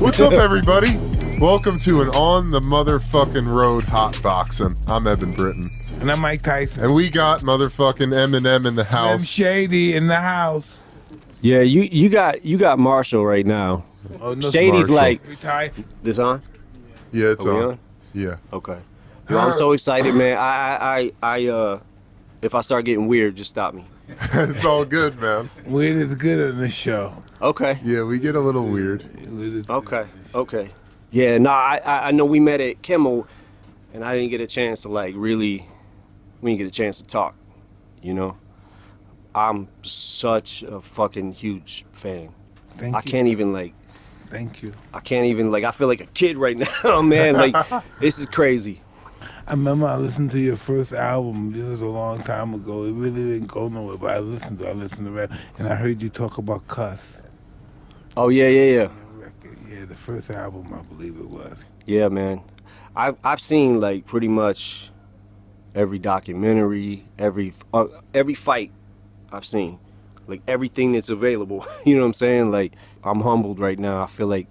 What's up, everybody? Welcome to an on the motherfucking road hotboxing. I'm Evan Britton. And I'm Mike Tyson. And we got motherfucking Eminem in the house. Shady in the house. Yeah, you got Marshall right now. Oh, no, Shady's Marshall. like this on? Yeah, it's Are we on. Yeah. Okay. Yo, I'm so excited, man. I if I start getting weird, just stop me. It's all good, man. Weird is good on this show. Okay. Yeah, we get a little weird. Okay. Yeah, no, I know we met at Kimmel, and I didn't get a chance to we didn't get a chance to talk, you know? I'm such a fucking huge fan. Thank you. I can't even Thank you. I can't even I feel like a kid right now, man. This is crazy. I remember I listened to your first album. It was a long time ago. It really didn't go nowhere, but I listened to rap, and I heard you talk about cuss. Oh yeah. Yeah, the first album, I believe it was. Yeah, man. I've seen pretty much every documentary, every fight I've seen, everything that's available. You know what I'm saying? I'm humbled right now. I feel like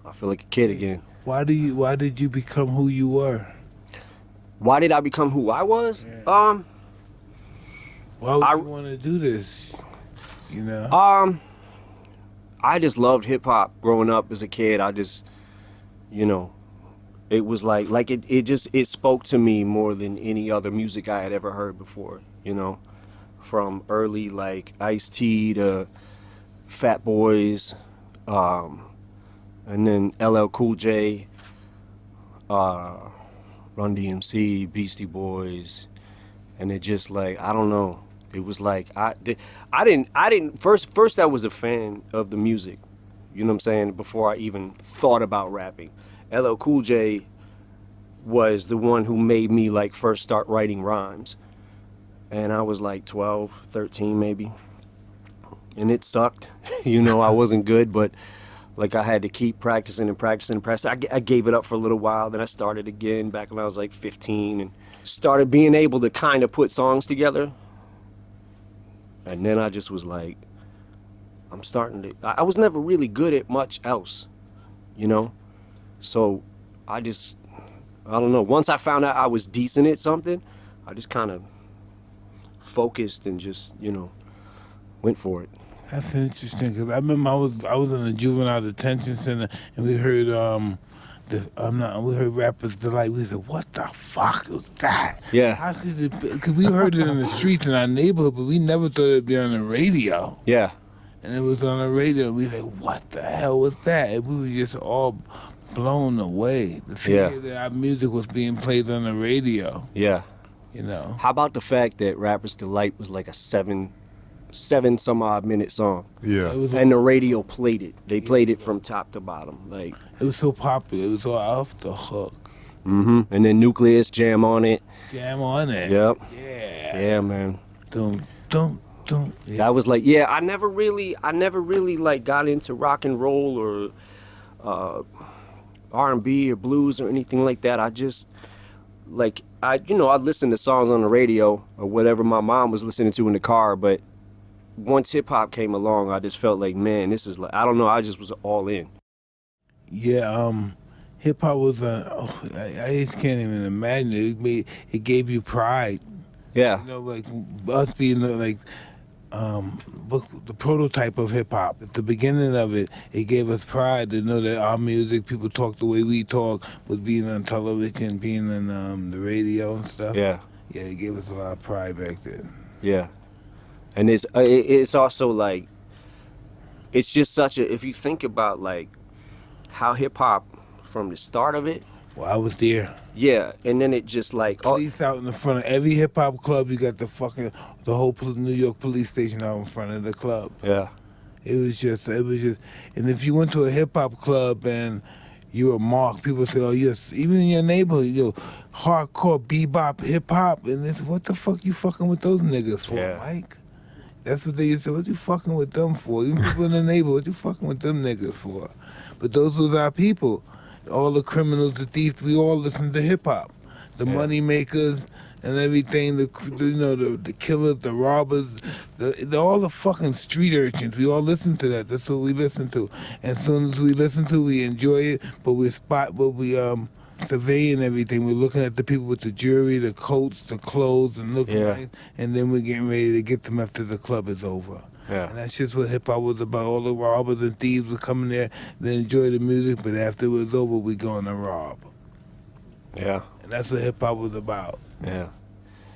a kid again. Why did you become who you were? Why did I become who I was? Yeah. Why would you want to do this? You know? I just loved hip hop growing up as a kid. I just, it was it spoke to me more than any other music I had ever heard before, from early Ice-T to Fat Boys, and then LL Cool J, Run DMC, Beastie Boys, and it just I don't know. It was I didn't first I was a fan of the music, you know what I'm saying, before I even thought about rapping. LL Cool J was the one who made me first start writing rhymes. And I was 12, 13 maybe. And it sucked. I wasn't good, but I had to keep practicing. I gave it up for a little while, then I started again back when I was 15 and started being able to kind of put songs together. And then I just was I'm starting to, I was never really good at much else, So I don't know. Once I found out I was decent at something, I just kind of focused and just, went for it. That's interesting, because I remember I was in a juvenile detention center, and we heard we heard rappers we said, what the fuck was that? Yeah. How could it be? Because we heard it in the streets in our neighborhood, but we never thought it'd be on the radio. Yeah. And it was on the radio, and we were like, what the hell was that? And we were just all blown away. The thing that our music was being played on the radio. Yeah. How about the fact that Rapper's Delight was a seven some odd minute song? Yeah. And the radio played it. They played it from top to bottom. It was so popular. It was all off the hook. Mm-hmm. And then Nucleus jam on it. Jam on it. Yep. Yeah. Yeah, man. Dum. Yeah. That was I never really got into rock and roll or R&B or blues or anything like that. I just I'd listen to songs on the radio or whatever my mom was listening to in the car, but once hip hop came along, I just felt man, this is I don't know, I just was all in. Yeah, hip hop was I just can't even imagine it gave you pride. Yeah. Us being the prototype of hip hop. At the beginning of it, it gave us pride to know that our music, people talk the way we talk, was being on television, being on the radio and stuff. Yeah. Yeah, it gave us a lot of pride back then. Yeah. And it's also it's just such a, if you think about how hip hop from the start of it. Well, I was there. Yeah, and then it just police out in the front of every hip hop club. You got the whole New York police station out in front of the club. Yeah. It was just, and if you went to a hip hop club and you were marked, people say, oh yes, even in your neighborhood, hardcore bebop hip hop, and it's, what the fuck you fucking with those niggas for, Mike? That's what they used to say, what you fucking with them for? Even people in the neighborhood, what you fucking with them niggas for? But those was our people. All the criminals, the thieves, we all listened to hip hop. The money makers, and everything. The killers, the robbers, all the fucking street urchins. We all listen to that. That's what we listen to. And as soon as we listen to, we enjoy it. But we surveying everything. We're looking at the people with the jewelry, the coats, the clothes, and looking nice. And then we're getting ready to get them after the club is over. Yeah. And that's just what hip-hop was about. All the robbers and thieves would come in there, they enjoy the music, but after it was over, we going to rob. Yeah. And that's what hip-hop was about. Yeah.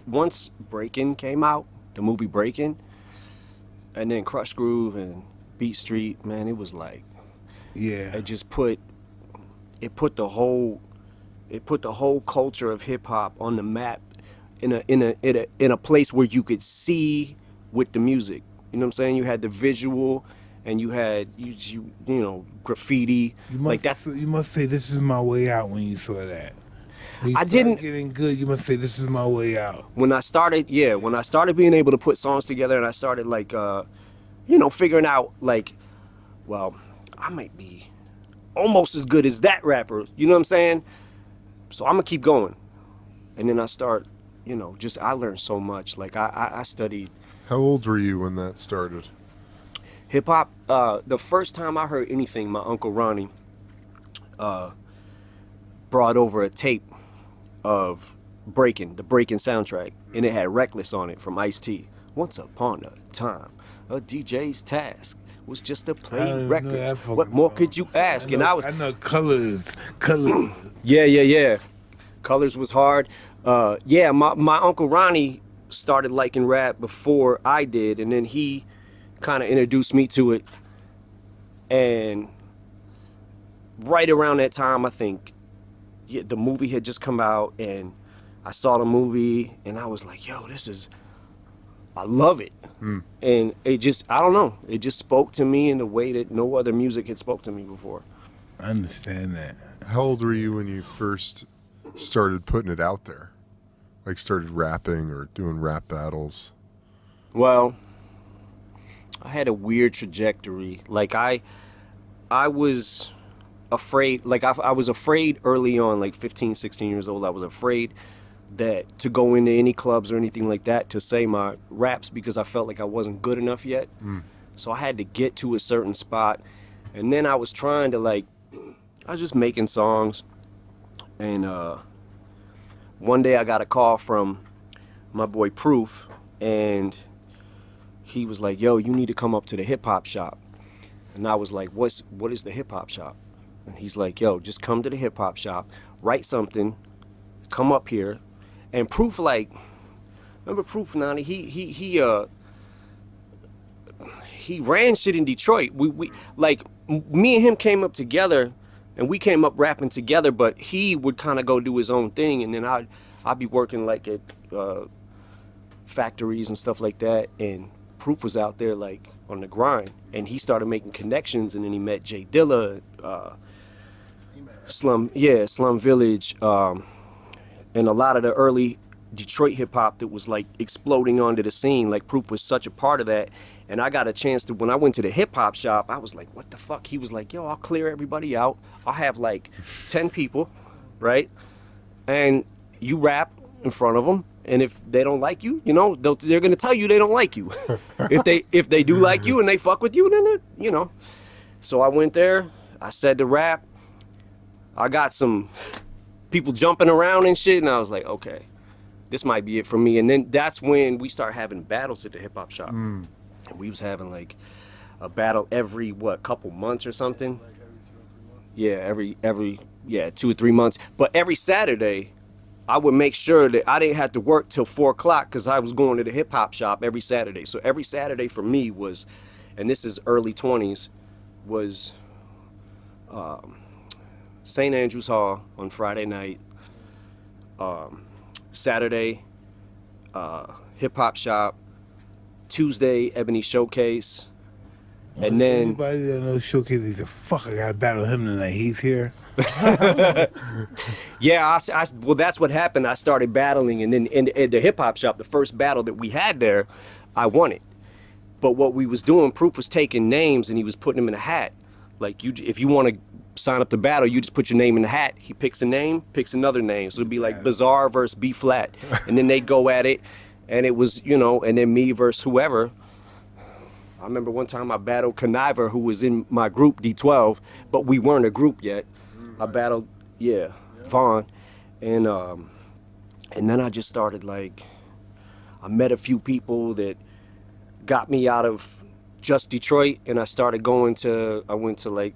Once Breakin' came out, the movie Breakin', and then Crush Groove and Beat Street, man, it was like, yeah, it just put the whole culture of hip hop on the map in a place where you could see with the music. You know what I'm saying? You had the visual, and you had you know, graffiti. You must say, "This is my way out" when you saw that. When you started getting good, you must say, "This is my way out." When I started being able to put songs together, and I started like, figuring out like, well, I might be almost as good as that rapper. You know what I'm saying? So I'm gonna keep going, and then I start, I learned so much. Like I studied. How old were you when that started? Hip hop. The first time I heard anything, my Uncle Ronnie brought over a tape of the Breakin' soundtrack, and it had Reckless on it from Ice-T. Once upon a time, a DJ's task was just to play records. What more could you ask? I know Colors. Yeah. Colors was hard. My Uncle Ronnie started liking rap before I did, and then he kind of introduced me to it. And right around that time, I think, the movie had just come out, and I saw the movie, and I was like, yo, I love it. And it just, I don't know, it just spoke to me in a way that no other music had spoke to me before. I understand that. How old were you when you first started putting it out there? Like started rapping or doing rap battles? Well, I had a weird trajectory. Like I was afraid, like I was afraid early on, like 15, 16 years old, I was afraid that to go into any clubs or anything like that to say my raps, because I felt like I wasn't good enough yet. So I had to get to a certain spot, and then I was trying to I was just making songs, and one day I got a call from my boy Proof, and he was like, yo, you need to come up to the hip-hop shop. And I was like, what is the hip-hop shop? And he's like, yo, just come to the hip-hop shop, write something, come up here. And Proof, remember Proof, Nani? He ran shit in Detroit. We me and him came up together, and we came up rapping together, but he would kind of go do his own thing, and then I'd be working like at factories and stuff like that, and Proof was out there like on the grind, and he started making connections, and then he met Jay Dilla, Slum Village, and a lot of the early Detroit hip hop that was like exploding onto the scene. Like Proof was such a part of that. And I got a chance to, when I went to the hip hop shop, I was like, what the fuck? He was like, yo, I'll clear everybody out. I'll have like 10 people, right? And you rap in front of them. And if they don't like you, they're gonna tell you they don't like you. if they do like you and they fuck with you, then So I went there, I said the rap. I got some people jumping around and shit, and I was like, okay, this might be it for me. And then that's when we start having battles at the hip hop shop. And we was having like a battle every couple months or something. Every 2 or 3 months. But every Saturday, I would make sure that I didn't have to work till 4 o'clock because I was going to the hip hop shop every Saturday. So every Saturday for me was, and this is early 20s, was St. Andrews Hall on Friday night, Saturday, hip hop shop, Tuesday, Ebony Showcase, and then anybody that knows Showcase is a fuck. I gotta battle him tonight. He's here. Yeah, well, that's what happened. I started battling, and then in the hip hop shop, the first battle that we had there, I won it. But what we was doing, Proof was taking names and he was putting them in a hat. Like if you want to sign up to battle, you just put your name in the hat. He picks a name, picks another name. So it'd be like Bizarre versus B Flat. And then they'd go at it. And it was, you know, and then me versus whoever. I remember one time I battled Conniver, who was in my group, D12, but we weren't a group yet. I battled, Vaughn. And then I just started, like, I met a few people that got me out of just Detroit, and I went to like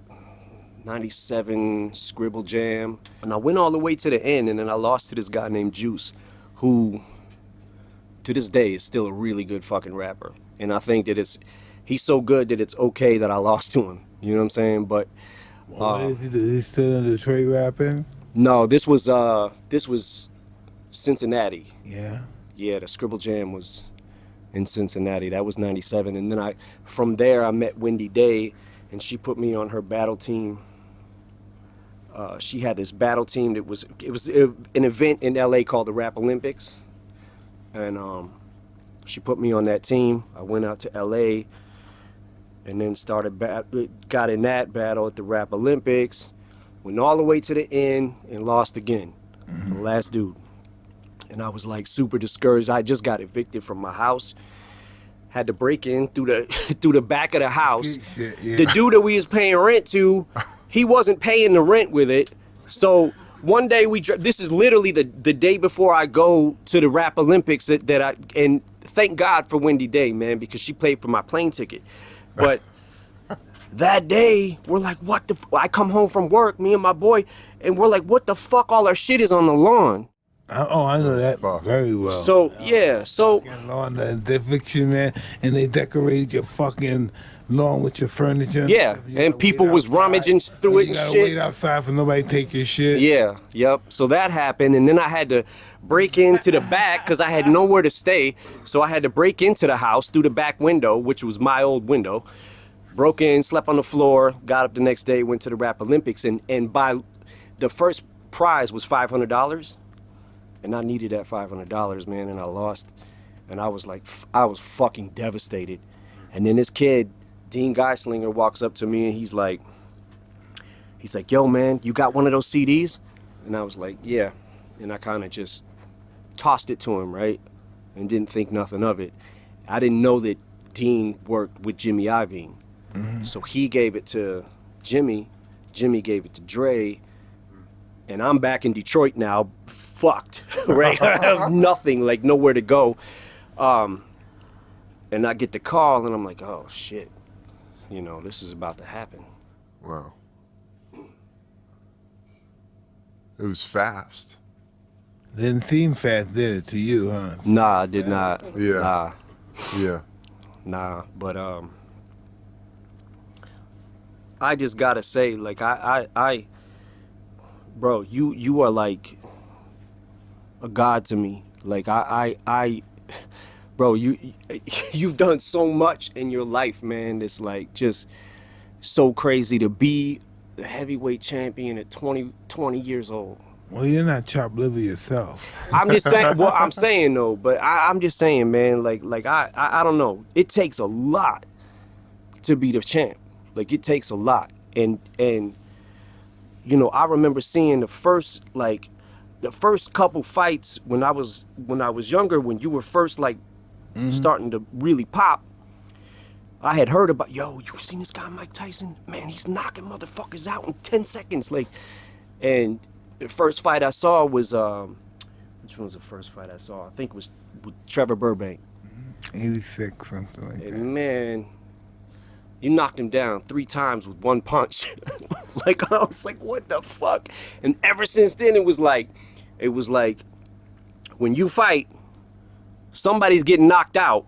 97 Scribble Jam, and I went all the way to the end, and then I lost to this guy named Juice, who to this day is still a really good fucking rapper. And I think that he's so good that it's okay that I lost to him. You know what I'm saying? But He's still in Detroit rapping? no, this was Cincinnati. Yeah. Yeah, the Scribble Jam was in Cincinnati. That was 97. And then from there I met Wendy Day, and she put me on her battle team. She had this battle team that was an event in LA called the Rap Olympics. And she put me on that team. I went out to LA and then got in that battle at the Rap Olympics, went all the way to the end and lost again. The last dude. And I was like super discouraged. I just got evicted from my house. Had to break in through the back of the house. Shit, yeah. The dude that we was paying rent to, he wasn't paying the rent with it. So one day this is literally the day before I go to the Rap Olympics and thank God for Wendy Day, man, because she paid for my plane ticket. But that day, we're like, what the I come home from work, me and my boy, and we're like, what the fuck? All our shit is on the lawn. I know that very well. So, yeah, so... On the eviction, man, and they decorated your fucking lawn with your furniture. Yeah, and people was rummaging through it and shit. You gotta wait outside for nobody to take your shit. Yeah, yep. So that happened, and then I had to break into the back because I had nowhere to stay. So I had to break into the house through the back window, which was my old window. Broke in, slept on the floor, got up the next day, went to the Rap Olympics, and by the first prize was $500. And I needed that $500, man, and I lost. And I was like, I was fucking devastated. And then this kid, Dean Geislinger, walks up to me and he's like, yo, man, you got one of those CDs? And I was like, yeah. And I kind of just tossed it to him, right? And didn't think nothing of it. I didn't know that Dean worked with Jimmy Iovine. So he gave it to Jimmy. Jimmy gave it to Dre. And I'm back in Detroit now, fucked, right? I have nothing, like nowhere to go. And I get the call and I'm like, oh shit, you know, this is about to happen. Wow. It was fast. Didn't seem fast, did it, to you, huh? Nah, I did not. Yeah. Yeah. Nah, but I just gotta say, like, I bro, you are like a god to me. Like bro, you've done so much in your life, man. It's like just so crazy to be the heavyweight champion at 20 years old. Well, you're not chopped liver yourself. I'm just saying. Well, I'm saying though, but I'm just saying, man. Like I don't know. It takes a lot to be the champ. Like it takes a lot, and you know, I remember seeing the first couple fights when I was younger, when you were first like starting to really pop. I had heard about, yo, you seen this guy Mike Tyson? Man, he's knocking motherfuckers out in 10 seconds. Like, and the first fight I saw was, which one was the first fight I saw? I think it was with Trevor Burbank. 86, something like that. And man, you knocked him down 3 times with one punch. Like, I was like, what the fuck? And ever since then, it was like, when you fight, somebody's getting knocked out.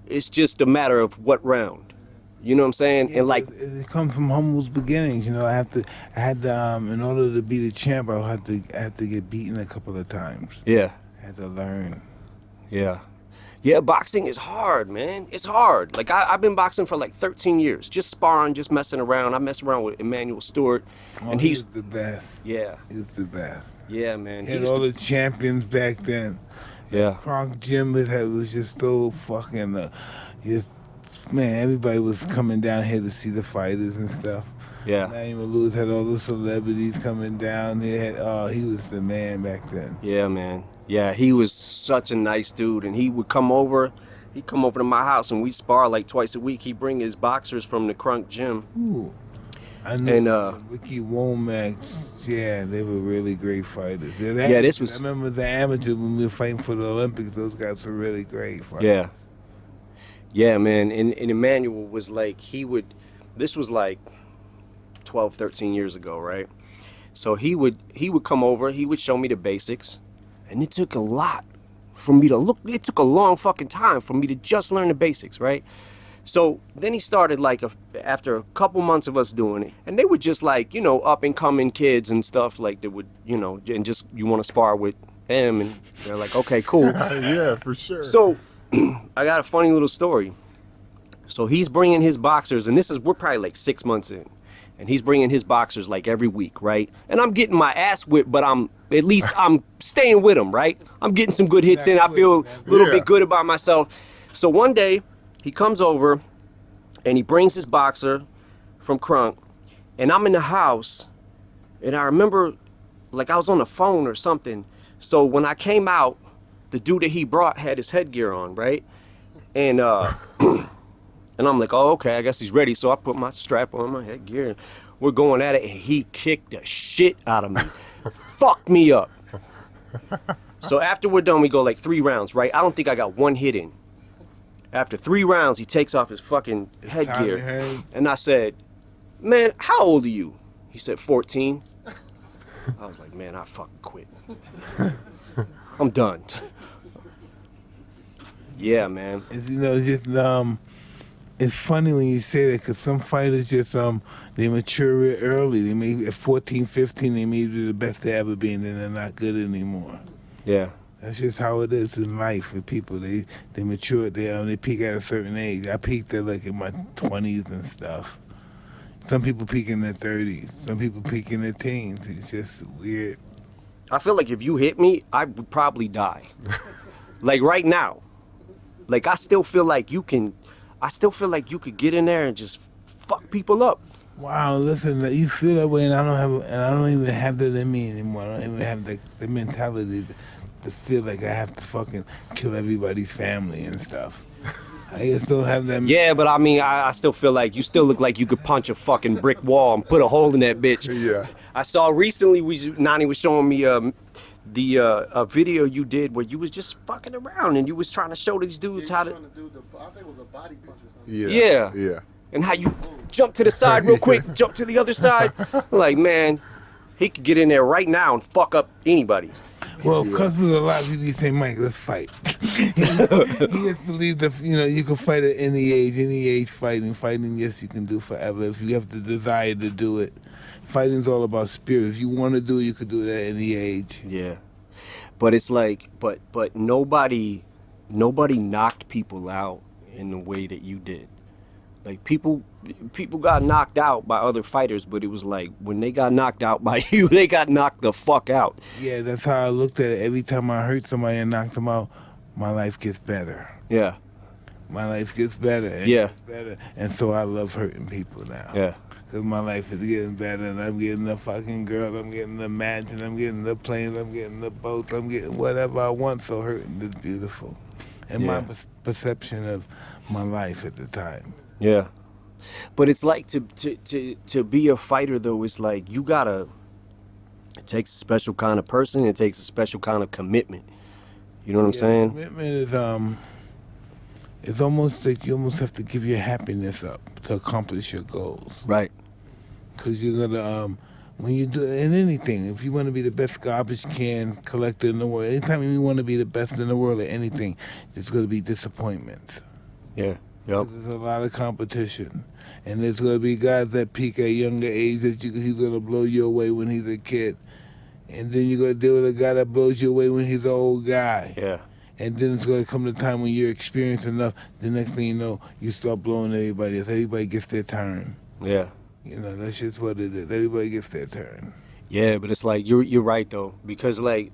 It's just a matter of what round. You know what I'm saying? Yeah, and like, it comes from humble beginnings. You know, I had to, in order to be the champ, I had to get beaten a couple of times. yeah, I had to learn. yeah. Yeah, boxing is hard, man. It's hard. Like, I've been boxing for like 13 years. Just sparring, just messing around. I mess around with Emmanuel Stewart. Oh, and he's the best. Yeah. He's the best. Yeah, man. He had all the champions back then. Yeah. Kronk Jim was just so fucking, man, everybody was coming down here to see the fighters and stuff. Yeah. Emmanuel Lewis had all the celebrities coming down. He was the man back then. Yeah, man. Yeah, he was such a nice dude, and he would come over. He'd come over to my house, and we spar like twice a week. He'd bring his boxers from the Crunk gym. Ooh. I know And Ricky Womack, yeah, they were really great fighters. Yeah, this was. I remember the amateurs when we were fighting for the Olympics. Those guys were really great fighters. Yeah. Yeah, man. And Emmanuel was like, this was like 12, 13 years ago, right? So he would come over, he would show me the basics, and it took a lot for me to look. It took a long fucking time for me to just learn the basics, right? So then he started like after a couple months of us doing it, and they were just like, you know, up and coming kids and stuff like that would, you know, and just you want to spar with them, and they're like, okay, cool. Yeah, for sure. So I got a funny little story. So he's bringing his boxers, and we're probably like 6 months in, and he's bringing his boxers like every week, right? And I'm getting my ass whipped, but I'm staying with him, right? I'm getting some good hits in. I feel a little bit good about myself. So one day he comes over and he brings his boxer from Crunk, and I'm in the house, and I remember like I was on the phone or something. So when I came out, the dude that he brought had his headgear on, right? And and I'm like, oh, okay, I guess he's ready. So I put my strap on, my headgear, and we're going at it, and he kicked the shit out of me. Fucked me up. So after we're done, we go like 3 rounds, right? I don't think I got one hit in. After 3 rounds, he takes off his fucking headgear. And I said, man, how old are you? He said, 14. I was like, man, I fucking quit. I'm done. Yeah, man. You know, it's just it's funny when you say that, because some fighters just they mature real early. They may at 14, 15, they may be the best they ever been, and they're not good anymore. Yeah. That's just how it is in life with people. They mature. They peak at a certain age. I peaked at like in my 20s and stuff. Some people peak in their 30s. Some people peak in their teens. It's just weird. I feel like if you hit me, I would probably die. Like right now. Like I still feel like you could get in there and just fuck people up. Wow, listen, you feel that way, and I don't even have that in me anymore. I don't even have the mentality to feel like I have to fucking kill everybody's family and stuff. I just don't have that. Yeah, but I mean, I still feel like you still look like you could punch a fucking brick wall and put a hole in that bitch. Yeah. I saw recently, Nani was showing me a video you did where you was just fucking around and you was trying to show these dudes how to. I think it was a body punch or something. Yeah. Yeah. Yeah. And how you jump to the side real quick, jump to the other side. Like, man, he could get in there right now and fuck up anybody. Well, customers a lot of people say, Mike, let's fight. He just believes that, you know, you can fight at any age fighting. Fighting, yes, you can do forever if you have the desire to do it. Fighting's all about spirit. If you want to do it, you can do it at any age. Yeah. But it's like, but nobody knocked people out in the way that you did. Like people got knocked out by other fighters, but it was like when they got knocked out by you, they got knocked the fuck out. Yeah, that's how I looked at it. Every time I hurt somebody and knocked them out, my life gets better. Yeah. My life gets better. And Yeah. gets better. And so I love hurting people now. Yeah. Because my life is getting better, and I'm getting the fucking girl, I'm getting the mansion, I'm getting the planes, I'm getting the boats, I'm getting whatever I want. So hurting is beautiful. And my perception of my life at the time. Yeah. But it's like to be a fighter though, it's like it takes a special kind of person, it takes a special kind of commitment. You know what I'm saying? Commitment is it's almost like you almost have to give your happiness up to accomplish your goals. Right. Because you're gonna when you do in anything, if you want to be the best garbage can collector in the world, anytime you want to be the best in the world at anything, there's gonna be disappointment. Yeah. Yep. There's a lot of competition. And there's going to be guys that peak at a younger age that he's going to blow you away when he's a kid. And then you're going to deal with a guy that blows you away when he's an old guy. Yeah. And then it's going to come to a time when you're experienced enough, the next thing you know, you start blowing everybody else. Everybody gets their turn. Yeah. You know, that's just what it is. Everybody gets their turn. Yeah, but it's like you're right though, because like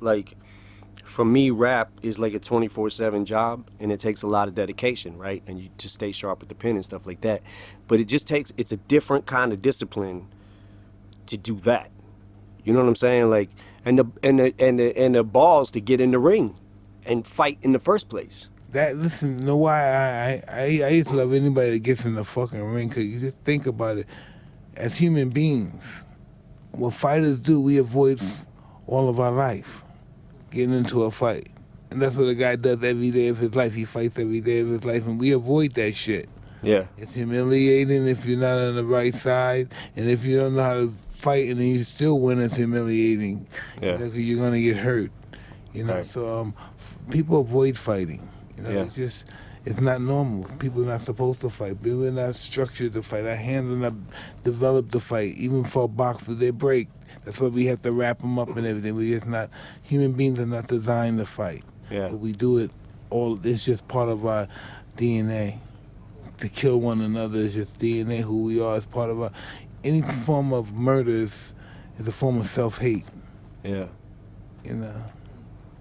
for me, rap is like a 24/7 job, and it takes a lot of dedication, right? And you just stay sharp with the pen and stuff like that. But it's a different kind of discipline to do that. You know what I'm saying? Like, and the balls to get in the ring and fight in the first place. That, listen, you know why I used to love anybody that gets in the fucking ring, because you just think about it. As human beings, what fighters do, we avoid all of our life getting into a fight. And that's what a guy does every day of his life. He fights every day of his life, and we avoid that shit. Yeah. It's humiliating if you're not on the right side, and if you don't know how to fight and then you still win, it's humiliating. Yeah. You know, 'cause you're gonna get hurt. You know, Right. so people avoid fighting. You know, Yeah. it's not normal. People are not supposed to fight. People are not structured to fight. Our hands are not developed to fight. Even for a boxer, they break. That's why we have to wrap them up and everything. We just not, human beings are not designed to fight. Yeah. But we do it all, it's just part of our DNA. To kill one another is just DNA, who we are, is part of our, any form of murder is a form of self-hate, Yeah. you know.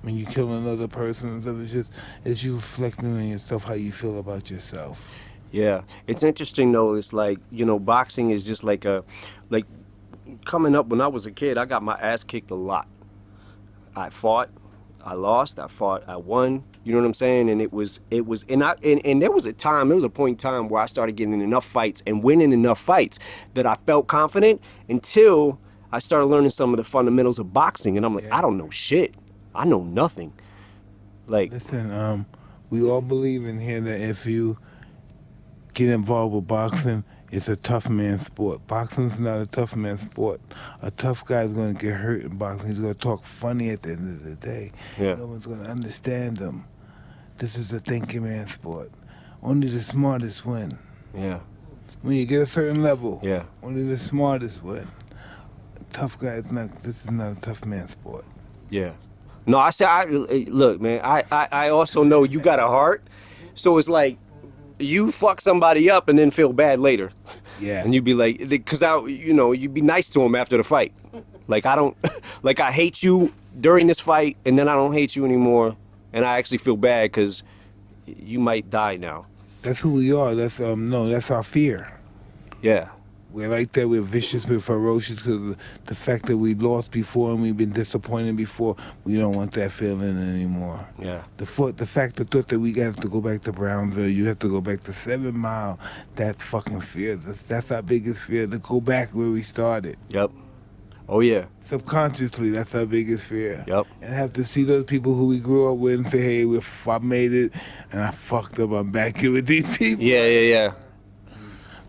When you kill another person and stuff, it's you reflecting on yourself, how you feel about yourself. Yeah. It's interesting though. It's like, you know, boxing is just like coming up when I was a kid, I got my ass kicked a lot. I fought, I lost, I fought, I won. You know what I'm saying? And and there was a point in time where I started getting in enough fights and winning enough fights that I felt confident until I started learning some of the fundamentals of boxing. And I'm like, Yeah. I don't know shit. I know nothing. Like, Listen, we all believe in here that if you get involved with boxing, it's a tough man sport. Boxing's not a tough man sport. A tough guy's gonna get hurt in boxing. He's gonna talk funny at the end of the day. Yeah. No one's gonna understand him. This is a thinking man sport. Only the smartest win. yeah, When you get a certain level, yeah, only the smartest win. Tough guy is not. This is not a tough man sport. yeah. No, look, man, I also know you got a heart. So it's like, you fuck somebody up and then feel bad later. Yeah. And you'd be like, because you'd be nice to him after the fight. Like, I hate you during this fight, and then I don't hate you anymore, and I actually feel bad because you might die now. That's who we are. That's that's our fear. Yeah, We're like that. We're vicious. We're ferocious because of the fact that we lost before and we've been disappointed before. We don't want that feeling anymore. yeah, The thought that we have to go back to Brownsville, you have to go back to 7 Mile. That fucking fear. That's our biggest fear, to go back where we started. yep. Oh yeah, Subconsciously, that's our biggest fear. yep. And have to see those people who we grew up with and say, hey, I made it and I fucked up. I'm back here with these people. Yeah, yeah, yeah.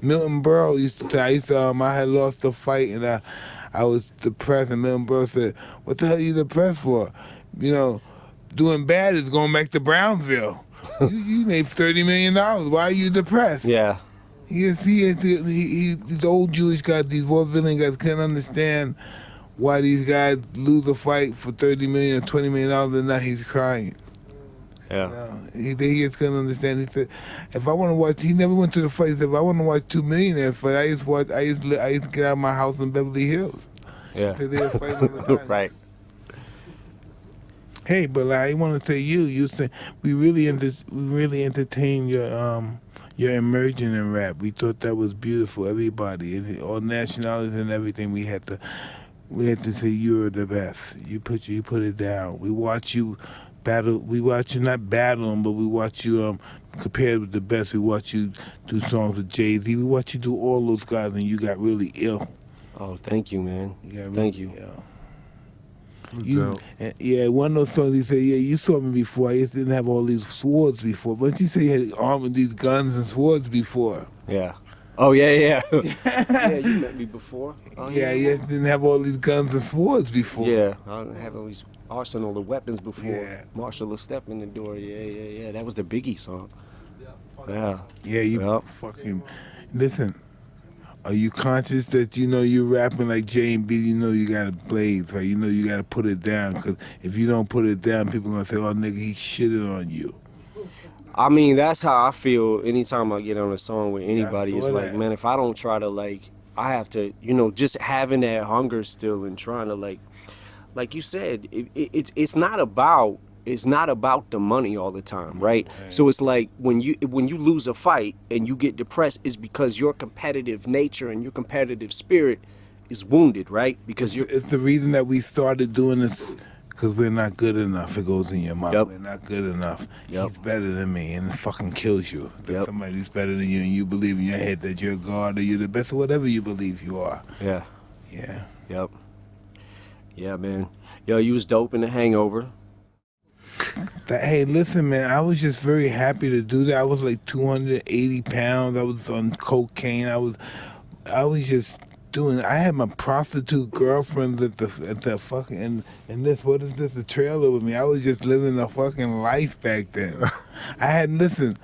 Milton Berle used to tell, I had lost the fight and I was depressed, and Milton Berle said, what the hell are you depressed for? You know, doing bad is going back to Brownsville. you made $30 million. Why are you depressed? Yeah, These old Jewish guys, these vaudevillian guys can't understand why these guys lose a fight for $30 million or $20 million and now he's crying. yeah. He just couldn't understand. He said, if I want to watch, he never went to the fight. He said, if I want to watch 2 millionaires fight, I used to get out of my house in Beverly Hills. Yeah. Because they were fighting all the time. Right. Hey, but I want to tell you said we really entertained your immersion in rap. We thought that was beautiful. Everybody, and all nationalities and everything. We had to say you're the best. You put it down. We watch you battle. We watch you not battle them, but we watch you compared with the best. We watch you do songs with Jay-Z. We watch you do all those guys, and you got really ill. Oh, thank you, man. You got really Thank you. Ill. No doubt. One of those songs he said, yeah, you saw me before. I didn't have all these swords before. But you say you had armed with these guns and swords before. Yeah. Oh yeah, yeah. Yeah, you met me before. Oh, Yeah, you didn't have all these guns and swords before. Yeah, I didn't have all these arsenal of weapons before. Yeah. Marshall will step in the door. Yeah, yeah, yeah. That was the Biggie song. Yeah. Yeah, you Yep. fucking... Listen, are you conscious that you know you're rapping like J and B, you know you got to blaze, right? You know you got to put it down, because if you don't put it down, people going to say, oh, nigga, he shitted on you. I mean, that's how I feel anytime I get on a song with anybody. saw It's like, that. man, if I don't try to, I have to, just having that hunger still and trying to, like you said, it's not about the money all the time, right? So it's like when you lose a fight and you get depressed, it's because your competitive nature and your competitive spirit is wounded, right? Because you're It's the reason that we started doing this, because we're not good enough. It goes in your mind. Yep. We're not good enough. Yep. He's better than me, and it fucking kills you. That Yep. somebody's better than you, and you believe in your head that you're God or you're the best, or whatever you believe you are. yeah. Yeah. Yep. Yeah, man. Yo, you was dope in The Hangover. Hey, listen, man, I was just very happy to do that. I was like 280 pounds. I was on cocaine. I was just doing. I had my prostitute girlfriends at the fucking and this. What is this? The trailer with me. I was just living a fucking life back then. I had listen.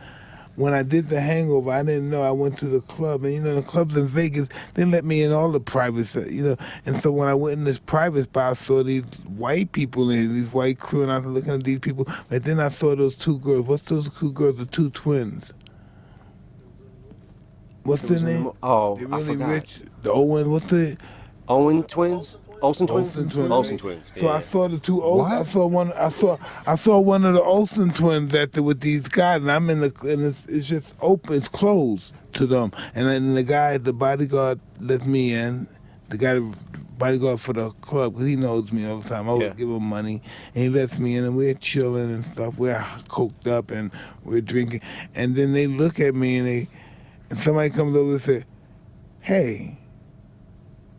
When I did The Hangover, I didn't know. I went to the club, and the clubs in Vegas, they let me in all the private, And so when I went in this private spot, I saw these white people in these white crew, and I was looking at these people. But then I saw those two girls. What's those two girls? The two twins. What's their name? Oh, They're I really forgot. rich. The Owen. What's the? Olsen twins. Olsen twins. Olsen twins. So yeah. I saw the two. I saw one. I saw one of the Olsen twins with these guys, and I'm in and it's just open. It's closed to them. And then the bodyguard, let me in. The bodyguard for the club, because he knows me all the time. I always give him money, and he lets me in, and we're chilling and stuff. We're coked up and we're drinking, and then they look at me and somebody comes over and says, "Hey,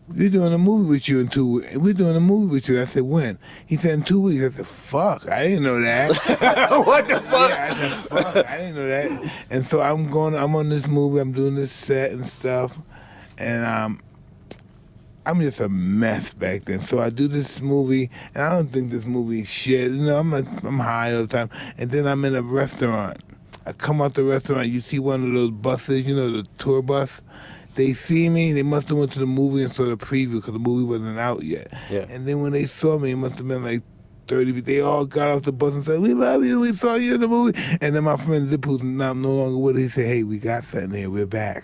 we're doing a movie with you in 2 weeks. We're doing a movie with you." I said, "When?" He said, "In 2 weeks." I said, "Fuck, I didn't know that." What the fuck? Yeah, I said, "Fuck, I didn't know that." And so I'm on this movie. I'm doing this set and stuff, and I'm just a mess back then. So I do this movie, and I don't think this movie is shit. I'm high all the time. And then I'm in a restaurant. I come out the restaurant. You see one of those buses, the tour bus. They see me. They must have went to the movie and saw the preview because the movie wasn't out yet. Yeah. And then when they saw me, it must have been like 30. They all got off the bus and said, "We love you. We saw you in the movie." And then my friend Zip, who's no longer with us, he said, "Hey, we got something here. We're back."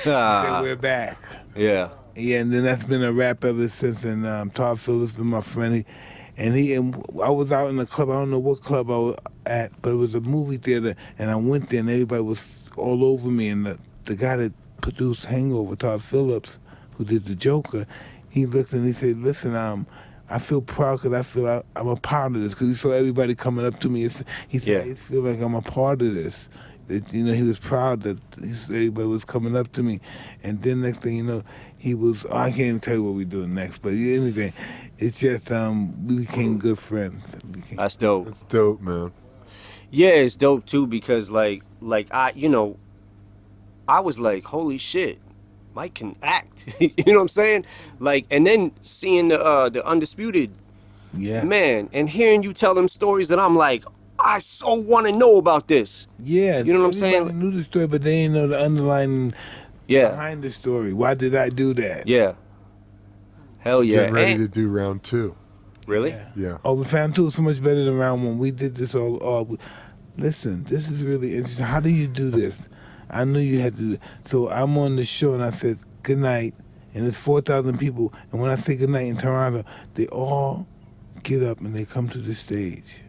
We're back. Yeah. Yeah, and then that's been a wrap ever since. And Todd Phillips been my friend. And I was out in the club. I don't know what club I was at, but it was a movie theater. And I went there, and everybody was all over me. And the guy that produced Hangover, Todd Phillips, who did the Joker, he looked and he said, "Listen, I feel proud because I feel I'm a part of this." Because he saw everybody coming up to me. He said, "I feel like I'm a part of this." That, he was proud that everybody was coming up to me. And then next thing you know, he was, I can't even tell you what we're doing next, but anything. It's just, we became good friends. That's dope. That's dope, man. Yeah, it's dope too because like I was like, holy shit, Mike can act. You know what I'm saying? Like, and then seeing the Undisputed, man, and hearing you tell them stories, and I'm like, I so want to know about this. Yeah, you know what I'm saying? Everybody knew the story, but they didn't know the underlying behind the story. Why did I do that? Yeah. Hell yeah. Getting ready to do round 2. Really? Yeah. Oh, the round 2 is so much better than round 1. We did this all. Listen, this is really interesting. How do you do this? I knew you had to do it. So I'm on the show, and I said, "Good night." And there's 4,000 people. And when I say good night in Toronto, they all get up and they come to the stage.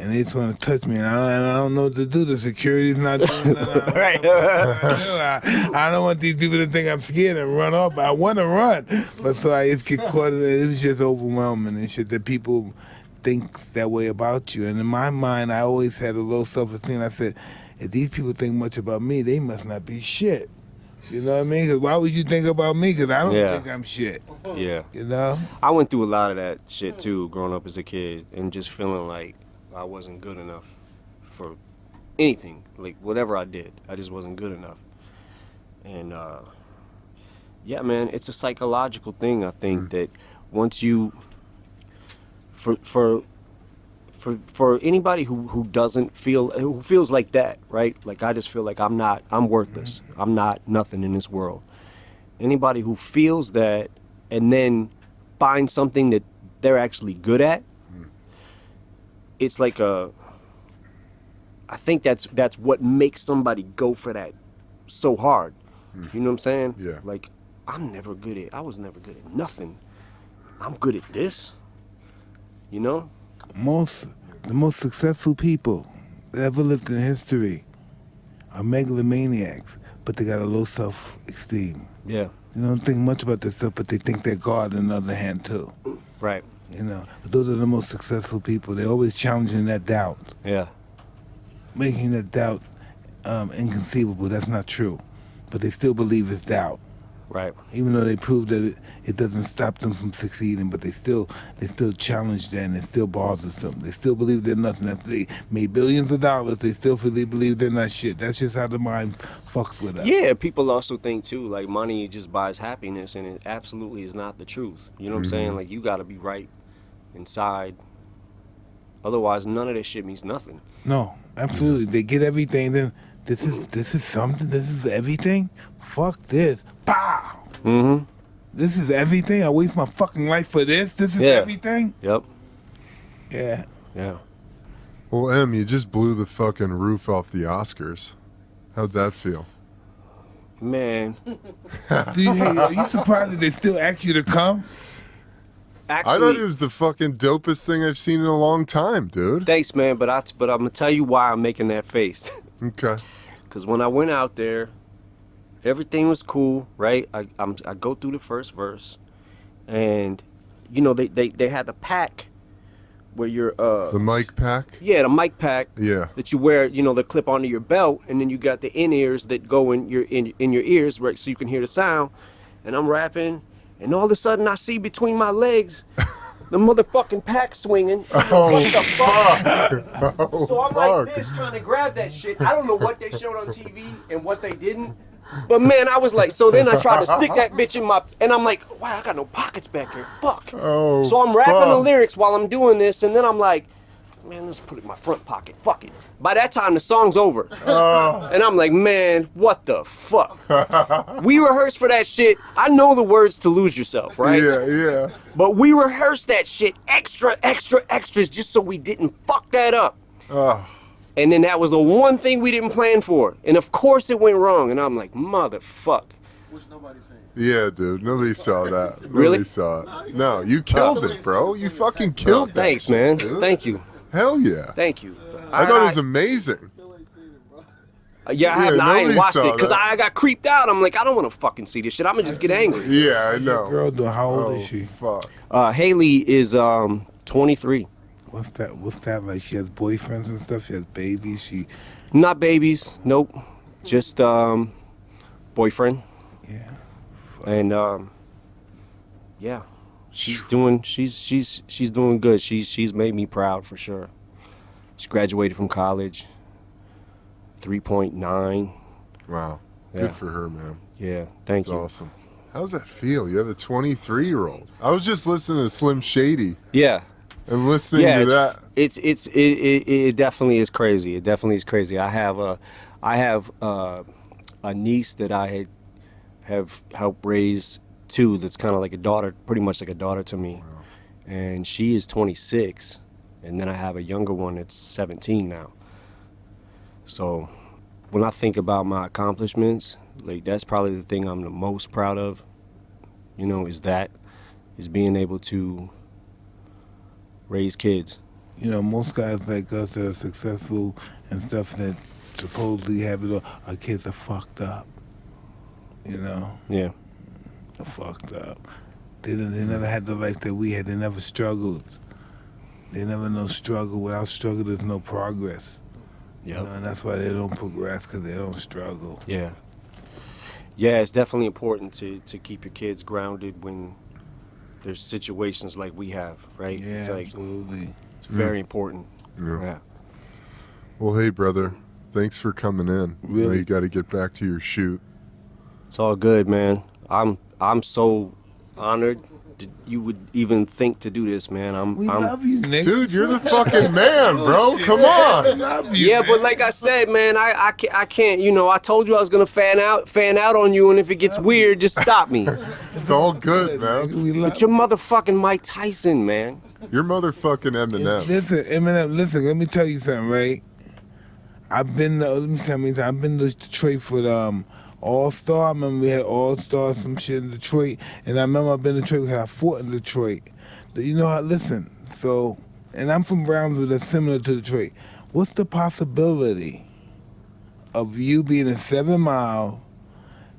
And they just want to touch me, and I don't know what to do. The security's not doing nothing. Right. I don't want these people to think I'm scared and run off. I want to run, but so I just get caught in it. It was just overwhelming and shit that people think that way about you. And in my mind, I always had a low self-esteem. I said, if these people think much about me, they must not be shit. You know what I mean? Because why would you think about me? Because I don't think I'm shit. Yeah. You know? I went through a lot of that shit too, growing up as a kid, and just feeling like I wasn't good enough for anything, like whatever I did, I just wasn't good enough. And yeah, man, it's a psychological thing. I think that once you, for anybody who doesn't feel, who feels like that, right? Like I just feel like I'm worthless. I'm not nothing in this world. Anybody who feels that and then finds something that they're actually good at, it's like I think that's what makes somebody go for that so hard. You know what I'm saying? Yeah. Like, I was never good at nothing. I'm good at this. You know? The most successful people that ever lived in history are megalomaniacs, but they got a low self-esteem. Yeah. They don't think much about themselves, but they think they're God on the other hand too. Right. You know, but those are the most successful people. They're always challenging that doubt, Yeah. making that doubt inconceivable. That's not true, but they still believe it's doubt. Right. Even though they prove that it doesn't stop them from succeeding, but they still challenge that, and it still bothers them. They still believe they're nothing. After they made billions of dollars, they still believe they're not shit. That's just how the mind fucks with us. Yeah, people also think too, like money just buys happiness, and it absolutely is not the truth. You know what I'm saying? Like you gotta be right inside. Otherwise, none of this shit means nothing. No, absolutely. They get everything. Then this is something. This is everything. Fuck this. Pow. Mm-hmm. This is everything. I waste my fucking life for this. This is Yeah. everything. Yep. Yeah. Yeah. Well, Em, you just blew the fucking roof off the Oscars. How'd that feel? Man. Are you surprised that they still ask you to come? Actually, I thought it was the fucking dopest thing I've seen in a long time, dude. thanks, man. But I'm gonna tell you why I'm making that face. Okay. Because when I went out there, everything was cool, right? I go through the first verse, and you know they had the pack where you're The mic pack? yeah, the mic pack Yeah. that you wear, you know, the clip onto your belt, and then you got the in-ears that go in your ears, right, so you can hear the sound. And I'm rapping, and all of a sudden I see between my legs the motherfucking pack swinging. Oh, What the fuck? Oh, So I'm fuck. like this trying to grab that shit. I don't know what they showed on TV and what they didn't. But man, I was like, so then I tried to stick that bitch in my, and I'm like, wow, I got no pockets back here. Fuck. Oh, So I'm rapping the fuck. lyrics while I'm doing this, and then I'm like, man, let's put it in my front pocket. Fuck it. By that time, the song's over. And I'm like, man, what the fuck? We rehearsed for that shit. I know the words to Lose Yourself, right? Yeah, yeah. But we rehearsed that shit extras just so we didn't fuck that up. Oh, And then that was the one thing we didn't plan for. And of course it went wrong. And I'm like, motherfuck. Which nobody's saying. yeah, dude. Nobody saw that. Really? Nobody saw it. No, you killed it, bro. You fucking killed that. Thanks, man. dude. Thank you. Hell yeah. Thank you. I thought it was amazing. Still ain't seen it, bro. Yeah, I Yeah, ain't nobody watched saw it because that. I got creeped out. I'm like, I don't want to fucking see this shit. I'm going to just get angry. Yeah, I know. Girl, doing how old Oh, is she? fuck. Haley is 23. What's that like? She has boyfriends and stuff. She has babies. She, Not babies. Nope. Just boyfriend. yeah. And yeah. She's doing good. She's made me proud for sure. She graduated from college. 3.9. Wow. Yeah. Good for her, man. Yeah, thank That's you. awesome. How's that feel? You have a 23-year-old. I was just listening to Slim Shady Yeah. and listening Yeah, to that. it definitely is crazy. It definitely is crazy. I have a niece that I have helped raise too. That's kind of like a daughter, pretty much like a daughter to me. Wow. And she is 26, and then I have a younger one that's 17 now. So when I think about my accomplishments, like that's probably the thing I'm the most proud of. You know, is being able to raise kids. You know, most guys like us that are successful and stuff that supposedly have it all, our kids are fucked up. You know, Yeah. they're fucked up. They never had the life that we had. They never struggled. They never know struggle. Without struggle, there's no progress. You know, and that's why they don't progress, because they don't struggle. Yeah. Yeah, it's definitely important to keep your kids grounded when there's situations like we have, right? Yeah, It's like absolutely. it's very important. Yeah. Yeah. Well, hey, brother. Thanks for coming in. Now Really? you got to get back to your shoot. It's all good, man. I'm so honored that you would even think to do this, man. We I'm love you, nigga. Dude, you're the fucking man, bro. Come We on. love you. yeah, man. but like I said, man, I can't. You know, I told you I was gonna fan out on you, and if it gets weird, just stop me. It's all good, man. We love But you're motherfucking Mike Tyson, man. You're motherfucking Eminem. Listen, Eminem, listen, let me tell you something, right? I've been to Detroit for All Star. I remember we had All Star, some shit in Detroit. And I remember I've been to Detroit, I fought in Detroit. You know how, listen, so, and I'm from Brownsville, that's similar to Detroit. What's the possibility of you being a 7 Mile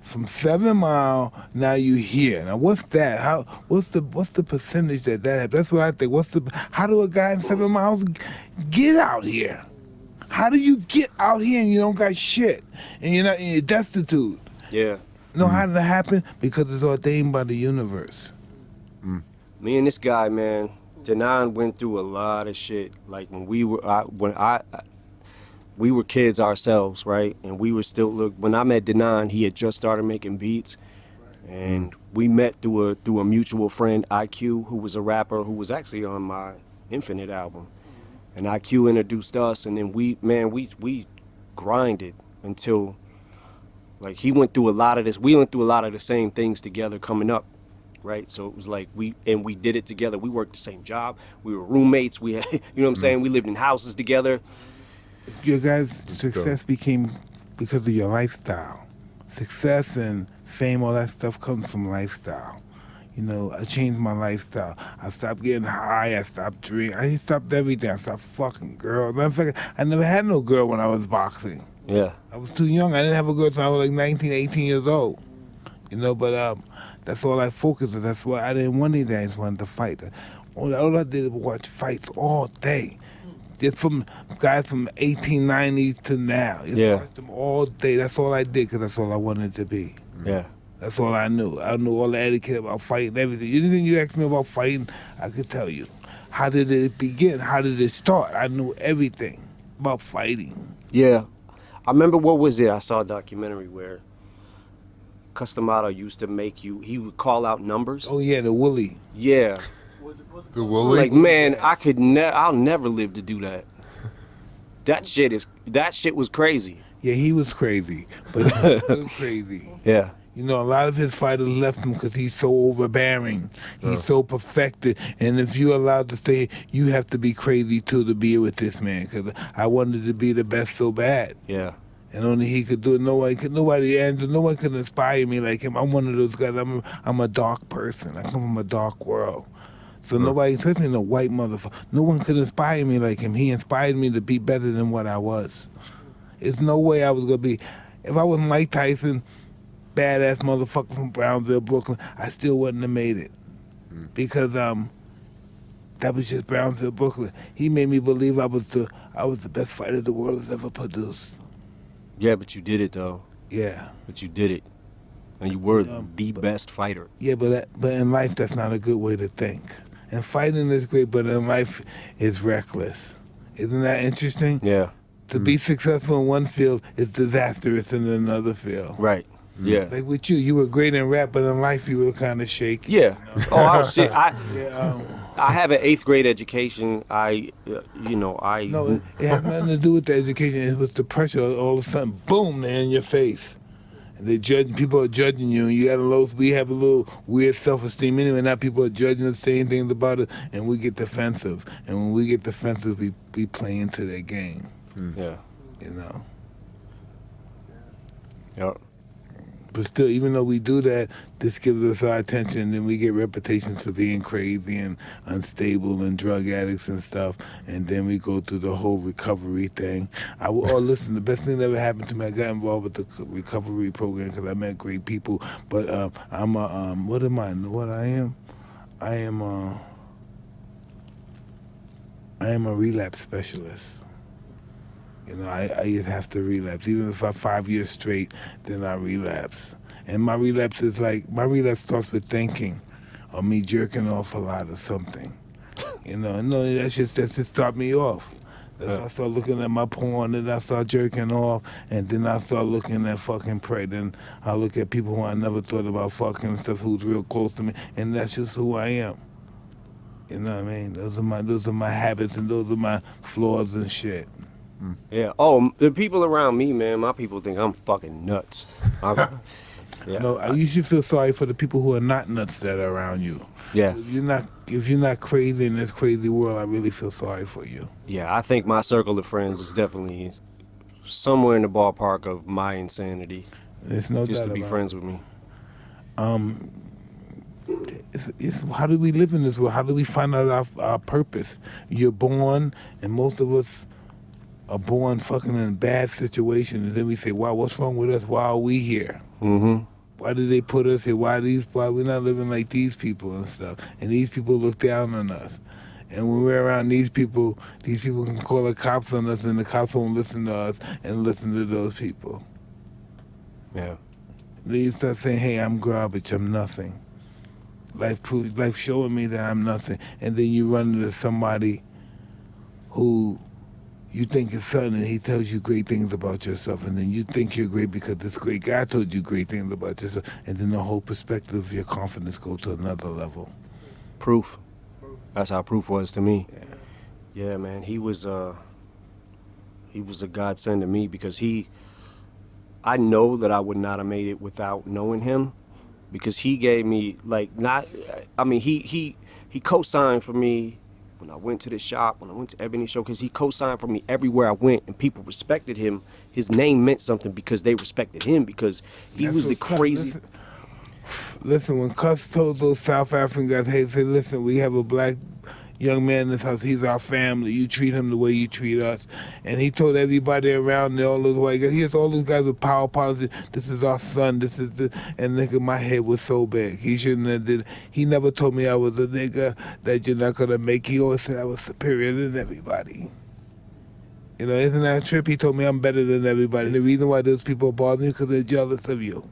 from 7 Mile, now you here. Now what's that? What's the percentage that happened? That's what I think. How do a guy in 7 Miles get out here? How do you get out here and you don't got shit and you're destitute? Yeah. No, how did it happen? Because it's ordained by the universe. Me and this guy, man, Denan went through a lot of shit. Like when we were kids ourselves, right? And we were still when I met Denan, he had just started making beats, and we met through a mutual friend, IQ, who was a rapper who was actually on my Infinite album. And IQ introduced us, and then we grinded until, like, he went through a lot of this. We went through a lot of the same things together coming up, right? So it was like we did it together. We worked the same job. We were roommates. We had, you know what I'm saying? We lived in houses together. Your guys' success became because of your lifestyle. Success and fame, all that stuff comes from lifestyle. You know, I changed my lifestyle. I stopped getting high. I stopped drinking. I stopped everything. I stopped fucking girls. Matter of fact, I never had no girl when I was boxing. Yeah. I was too young. I didn't have a girl until I was like 19, 18 years old. You know, but that's all I focused on. That's why I didn't want anything. I just wanted to fight. All I did was watch fights all day. Just from guys from 1890 to now. Just watch them all day. That's all I did because that's all I wanted to be. Yeah. That's all I knew. I knew all the etiquette about fighting, everything. Anything you asked me about fighting, I could tell you. How did it begin? How did it start? I knew everything about fighting. Yeah. I remember, what was it? I saw a documentary where Customato used to make he would call out numbers. Oh, yeah, the Willie. Yeah. The Willie? Like, man, I'll never live to do that. That shit was crazy. Yeah, he was crazy, but he was still crazy. Yeah. You know, a lot of his fighters left him because he's so overbearing. He's so perfected. And if you're allowed to stay, you have to be crazy, too, to be with this man. Because I wanted to be the best so bad. Yeah. And only he could do it. No one could inspire me like him. I'm one of those guys. I'm a dark person. I come from a dark world. So nobody, especially in a white motherfucker, no one could inspire me like him. He inspired me to be better than what I was. There's no way I was going to be. If I was Mike Tyson, badass motherfucker from Brownsville, Brooklyn, I still wouldn't have made it. Because that was just Brownsville, Brooklyn. He made me believe I was the best fighter the world has ever produced. Yeah, but you did it, though. Yeah. But you did it. And you were the best fighter. Yeah, but in life, that's not a good way to think. And fighting is great, but in life, it's reckless. Isn't that interesting? Yeah. To be successful in one field is disastrous in another field. Right. Yeah. Like with you were great in rap, but in life you were kind of shaky. Yeah. Oh, I was shit. I I have an 8th grade education. No, it has nothing to do with the education. It was the pressure. All of a sudden, boom, they're in your face. And people are judging you, and we have a little weird self-esteem anyway. Now people are judging us, saying things about it, and we get defensive. And when we get defensive, we play into their game. Yeah. You know. Yep. But still, even though we do that, this gives us our attention, and we get reputations for being crazy and unstable and drug addicts and stuff, and then we go through the whole recovery thing. Listen, the best thing that ever happened to me, I got involved with the recovery program because I met great people, but I'm a, what am I? What I am? I am a relapse specialist. You know, I just have to relapse. Even if I'm 5 years straight, then I relapse. And my relapse starts with thinking or me jerking off a lot or something. You know, and no, that just start me off. I start looking at my porn, and I start jerking off, and then I start looking at fucking prey. Then I look at people who I never thought about fucking and stuff, who's real close to me, and that's just who I am. You know what I mean? Those are my habits, and those are my flaws and shit. Yeah. Oh, the people around me, man, my people think I'm fucking nuts. Yeah. No, you should feel sorry for the people who are not nuts that are around you. Yeah. If you're not crazy in this crazy world, I really feel sorry for you. Yeah, I think my circle of friends is definitely somewhere in the ballpark of my insanity. There's no just doubt to be about friends with me. It's how do we live in this world? How do we find out our purpose? You're born, and most of us are born fucking in bad situations, and then we say, wow, what's wrong with us? Why are we here? Mm-hmm. Why did they put us here? Why we're not living like these people and stuff? And these people look down on us. And when we're around these people can call the cops on us, and the cops won't listen to us and listen to those people. Yeah. Then you start saying, hey, I'm garbage, I'm nothing. Life showing me that I'm nothing. And then you run into somebody who you think is something, and he tells you great things about yourself, and then you think you're great because this great guy told you great things about yourself, and then the whole perspective of your confidence goes to another level. Proof. That's how Proof was to me. Yeah. Yeah, man. He was a godsend to me because I know that I would not have made it without knowing him, because he gave me he co-signed for me when I went to the shop, when I went to Ebony show, because he co-signed for me everywhere I went, and people respected him. His name meant something because they respected him, because he was the crazy. Listen, when Cuss told those South African guys, hey, say, listen, we have a black young man in this house, he's our family, you treat him the way you treat us. And he told everybody around there, all those white guys, he has all those guys with power policies, this is our son, this is the, and nigga, my head was so big. He shouldn't have did, he never told me I was a nigga that you're not gonna make. He always said I was superior than everybody. You know, isn't that a trip? He told me I'm better than everybody. And the reason why those people bother me, because they're jealous of you.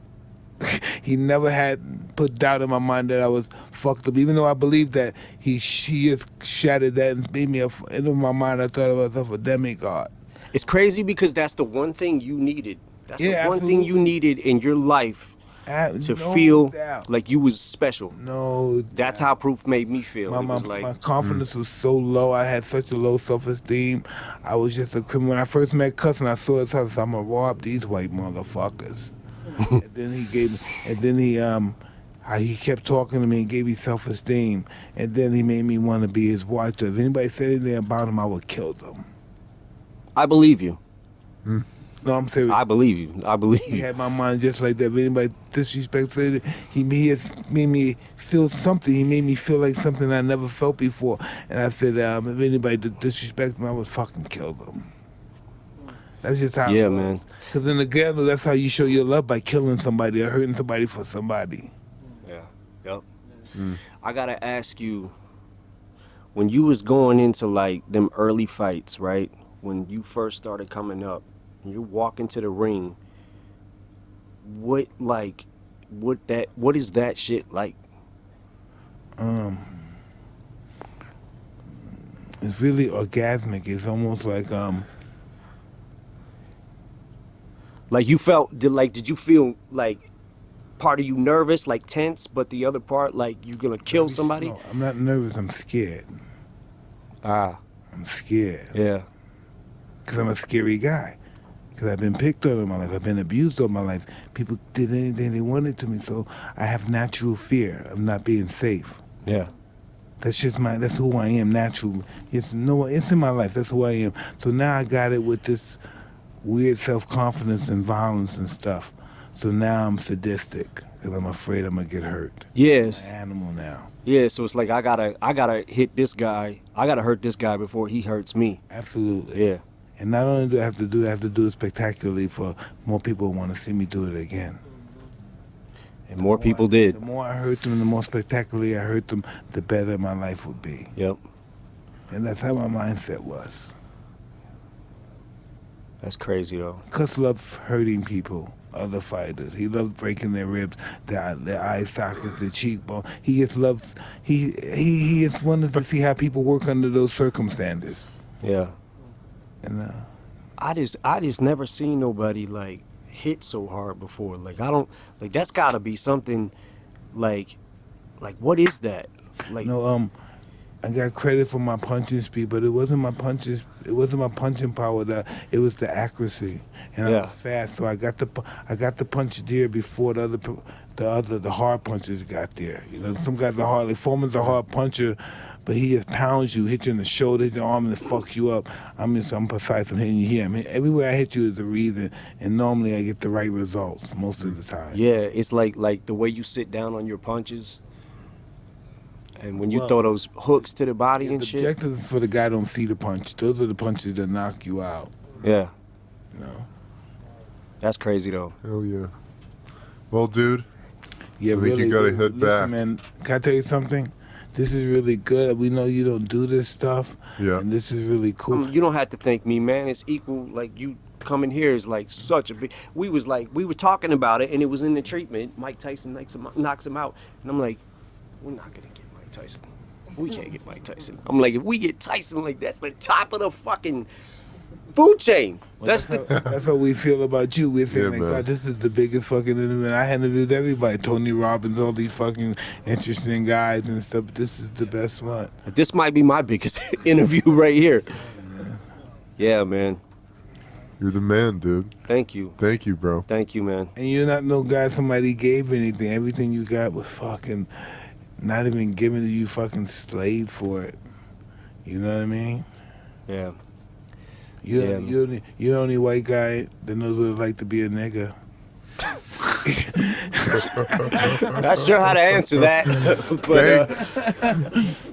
He never had put doubt in my mind that I was fucked up, even though I believed that he just shattered that and made me into my mind I thought of myself a demigod. It's crazy because that's the one thing you needed. That's Yeah, the one thing you needed in your life to feel doubt. like you was special. No, That's how Proof made me feel. It was my like, confidence was so low. I had such a low self-esteem. I was just a criminal. When I first met Cuss and I saw his house, I'm gonna rob these white motherfuckers. And then he kept talking to me and gave me self-esteem. And then he made me want to be his watcher. If anybody said anything about him, I would kill them. I believe you. No, I'm serious. I believe you. I believe He you. had my mind just like that. If anybody disrespected it, he has made me feel something. He made me feel like something I never felt before. And I said, if anybody disrespected me, I would fucking kill them. That's just how. Yeah, man. Because in the ghetto, that's how you show your love, by killing somebody or hurting somebody for somebody. Yeah. Yep. I gotta ask you, when you was going into like them early fights, right? When you first started coming up, and you walk into the ring, what is that shit like? It's really orgasmic. It's almost like you felt, did you feel like part of you nervous, like tense, but the other part like you gonna kill somebody? No, I'm not nervous. I'm scared. Ah, I'm scared. yeah. Because I'm a scary guy. Because I've been picked on in my life. I've been abused all my life. People did anything they wanted to me. So I have natural fear of not being safe. Yeah. That's who I am naturally. It's in my life. That's who I am. So now I got it with this weird self-confidence and violence and stuff. So now I'm sadistic because I'm afraid I'm gonna get hurt. Yes. I'm an animal now. Yeah, so it's like I gotta hit this guy. I gotta hurt this guy before he hurts me. Absolutely. Yeah. And not only do I have to do it, I have to do it spectacularly for more people who want to see me do it again. And more people did. The more I hurt them, the more spectacularly I hurt them, the better my life would be. Yep. And that's how my mindset was. That's crazy though. Cuss loves hurting people, other fighters. He loves breaking their ribs, their eye sockets, their cheekbone. He just loves, he just wanted to see how people work under those circumstances. Yeah. And I just never seen nobody like hit so hard before. Like I don't like that's gotta be something like what is that? Like I got credit for my punching speed, but it wasn't my punching power. It was the accuracy, and I was fast, so I got the punch there before the hard punchers got there. You know, some guys are hard. Like Foreman's a hard puncher, but he just pounds you, hits you in the shoulder, hits your arm, and it fucks you up. I'm precise. I'm hitting you here. I mean, everywhere I hit you is a reason, and normally I get the right results most of the time. yeah, it's like the way you sit down on your punches. And when you throw those hooks to the body and shit. The objective is for the guy don't see the punch. Those are the punches that knock you out. Yeah. You know. That's crazy though. Hell yeah. Well, dude, Yeah, I think you gotta head listen, back. man, can I tell you something? This is really good. We know you don't do this stuff. Yeah. And this is really cool. You don't have to thank me, man. It's equal. Like you coming here is like such a big. We were talking about it, and it was in the treatment. Mike Tyson knocks him out, and I'm like, we're not gonna get Mike Tyson. We can't get Mike Tyson. I'm like, if we get Tyson, like that's the top of the fucking food chain. That's That's how we feel about you. We're feeling Yeah, like, man. God, this is the biggest fucking interview. And I interviewed everybody, Tony Robbins, all these fucking interesting guys and stuff. But this is the best one. This might be my biggest interview right here. Yeah, man. You're the man, dude. Thank you. Thank you, bro. Thank you, man. And you're not no guy somebody gave anything. Everything you got was fucking not even given to you, fucking slaved for it. You know what I mean? Yeah. You're the only white guy that knows what it's like to be a nigga. Not sure how to answer that. But Thanks.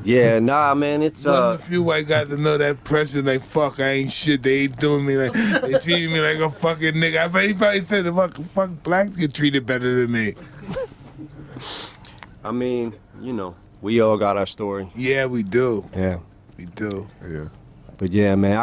yeah, nah, man. It's One of the few white guys to know that pressure, like, fuck, I ain't shit. They ain't doing me like, they treating me like a fucking nigga. I bet he probably said the fuck blacks get treated better than me. I mean, you know, we all got our story. Yeah, we do. Yeah. We do. Yeah. But yeah, man,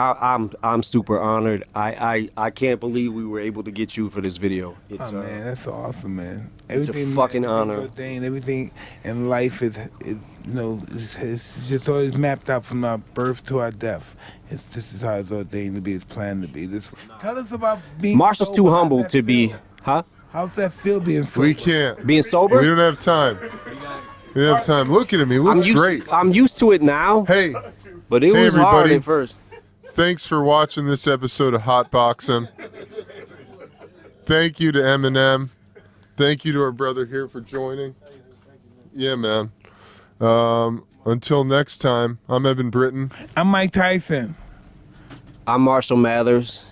I'm super honored. I can't believe we were able to get you for this video. It's Oh man, that's awesome, man. it's a fucking honor. Ordained, everything in life is you know, it's just always mapped out from our birth to our death. This is how it's ordained to be. It's planned to be. Tell us about being. Marshall's sober. too How's humble that to be, feel? huh? How's that feel being sober? We can't. Being sober? We don't have time. We don't have time. Look at him. He looks great. I'm used to it now, Hey, but it Hey, was hard everybody. at first. thanks for watching this episode of Hotboxing. Thank you to Eminem. Thank you to our brother here for joining. Yeah, man. Until next time, I'm Evan Britton. I'm Mike Tyson. I'm Marshall Mathers,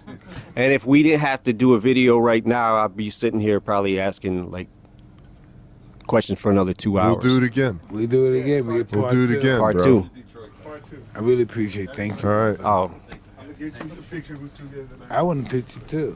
and if we didn't have to do a video right now, I'd be sitting here probably asking like questions for another 2 hours. We'll do it again. We do it again. We get We'll part do it two. again, Part bro. 2. I really appreciate it. Thank you. All right. Oh. I want a picture too.